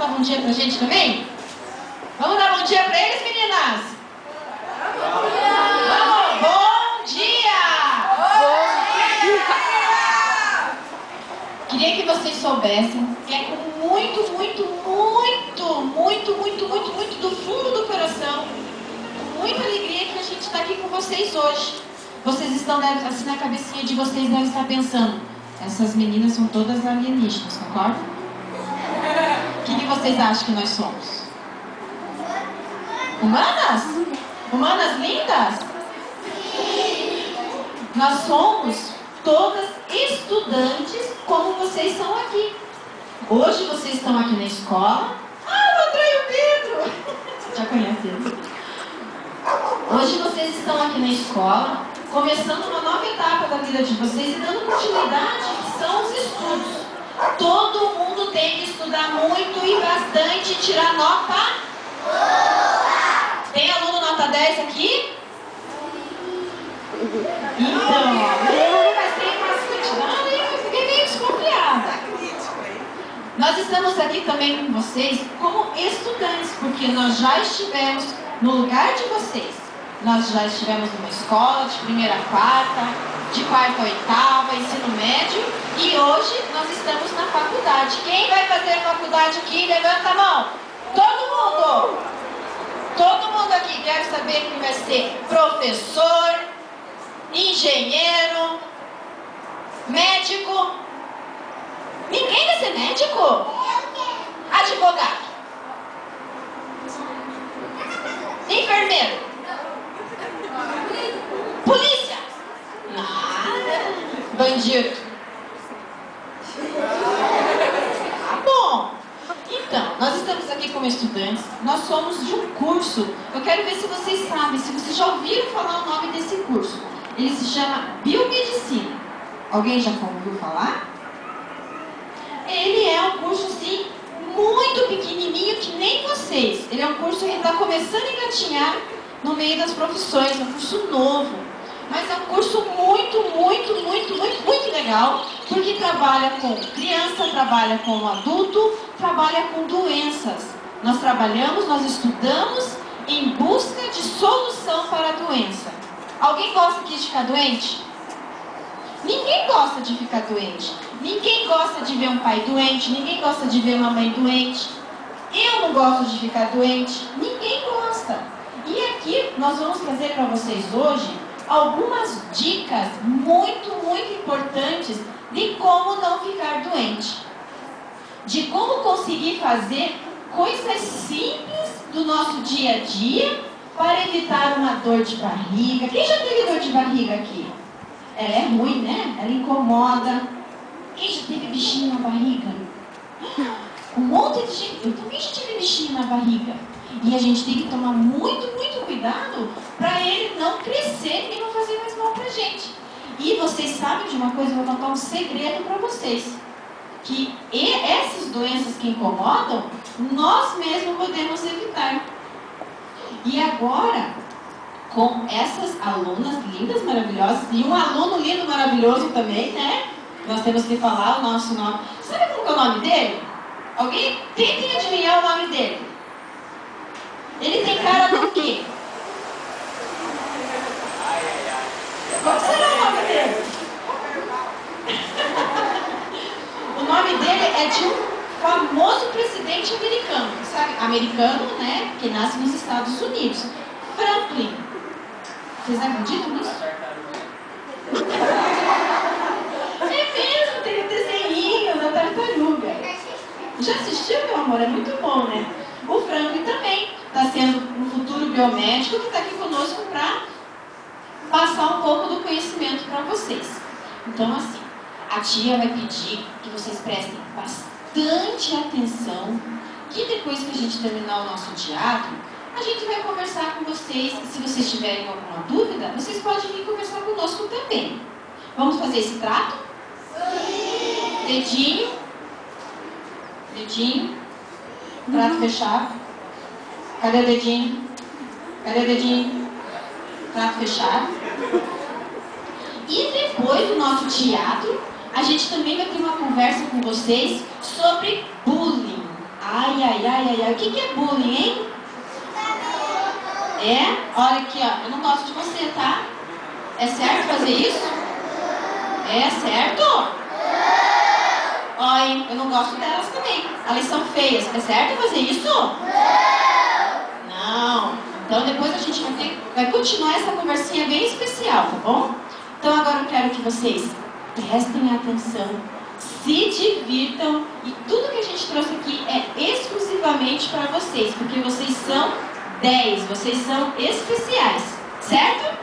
dar bom dia pra gente também? Vamos dar bom dia pra eles, meninas? Vamos! Bom dia! Queria que vocês soubessem que é com muito do fundo do coração, com muita alegria que a gente está aqui com vocês hoje. Vocês estão, assim, na cabecinha de vocês devem estar pensando, essas meninas são todas alienígenas, concorda? O que vocês acham que nós somos? Humanas? Humanas lindas? Nós somos todas estudantes como vocês são aqui. Hoje vocês estão aqui na escola. Ah, eu atraí o Pedro! Já conhece ele? Hoje vocês estão aqui na escola, começando uma nova etapa da vida de vocês e dando continuidade, que são os estudos. Todo mundo tem que estudar muito e bastante e tirar nota boa. Tem aluno nota 10 aqui? Então, mas tem bastante nada e eu fiquei meio desconfiada. Nós estamos aqui também com vocês como estudantes, porque nós já estivemos no lugar de vocês. Nós já estivemos numa escola de primeira a quarta, de quarta a oitava, ensino médio, e hoje nós estamos na faculdade. Quem vai fazer faculdade aqui? Levanta a mão. Todo mundo! Todo mundo aqui quer saber quem vai ser professor, engenheiro, médico. Ninguém vai ser médico? Advogado. Enfermeiro. Polícia. Nada. Bandido. Tá bom. Então, nós estamos aqui como estudantes. Nós somos de um curso. Eu quero ver se vocês sabem, se vocês já ouviram falar o nome desse curso. Ele se chama Biomedicina. Alguém já ouviu falar? Ele é um curso, assim, muito pequenininho, que nem vocês. Ele é um curso que está começando a engatinhar no meio das profissões. É um curso novo. Mas é um curso muito legal, porque trabalha com criança, trabalha com adulto, trabalha com doenças. Nós trabalhamos, nós estudamos em busca de solução para a doença. Alguém gosta aqui de ficar doente? Ninguém gosta de ficar doente. Ninguém gosta de ver um pai doente. Ninguém gosta de ver uma mãe doente. Eu não gosto de ficar doente. Ninguém gosta. E aqui nós vamos trazer para vocês hoje algumas dicas muito importantes de como não ficar doente. De como conseguir fazer coisas simples do nosso dia a dia para evitar uma dor de barriga. Quem já teve dor de barriga aqui? Ela é ruim, né? Ela incomoda. Quem já teve bichinho na barriga? Um monte de gente. Eu também já tive bichinho na barriga. E a gente tem que tomar muito cuidado para ele não crescer e não fazer mais mal pra gente. E vocês sabem de uma coisa, eu vou contar um segredo para vocês. Que essas doenças que incomodam, nós mesmos podemos evitar. E agora, com essas alunas lindas, maravilhosas, e um aluno lindo, maravilhoso também, né? Nós temos que falar o nosso nome. Sabe como que é o nome dele? Alguém tentem adivinhar o nome dele. Ele tem cara do quê? Qual será o nome dele? O nome dele é de um famoso presidente americano. Sabe? Americano, né? Que nasce nos Estados Unidos. Franklin. Vocês acreditam nisso? É mesmo, tem um desenho da tartaruga. Já assistiu, meu amor? É muito bom, né? O Franklin também está sendo um futuro biomédico que está aqui conosco para passar um pouco do conhecimento para vocês. Então, assim, a tia vai pedir que vocês prestem bastante atenção, que depois que a gente terminar o nosso teatro, a gente vai conversar com vocês. Se vocês tiverem alguma dúvida, vocês podem vir conversar conosco também. Vamos fazer esse trato? Sim. Dedinho. Dedinho. Trato fechado. Cadê o dedinho? Cadê o dedinho? Trato fechado. E depois do nosso teatro, a gente também vai ter uma conversa com vocês sobre bullying. Ai, O que é bullying, hein? É? Olha aqui, ó. Eu não gosto de você, tá? É certo fazer isso? É certo? Olha, eu não gosto delas também. Elas são feias. É certo fazer isso? Não. Então depois a gente vai continuar essa conversinha bem especial, tá bom? Então agora eu quero que vocês prestem atenção, se divirtam, e tudo que a gente trouxe aqui é exclusivamente para vocês, porque vocês são 10, vocês são especiais, certo?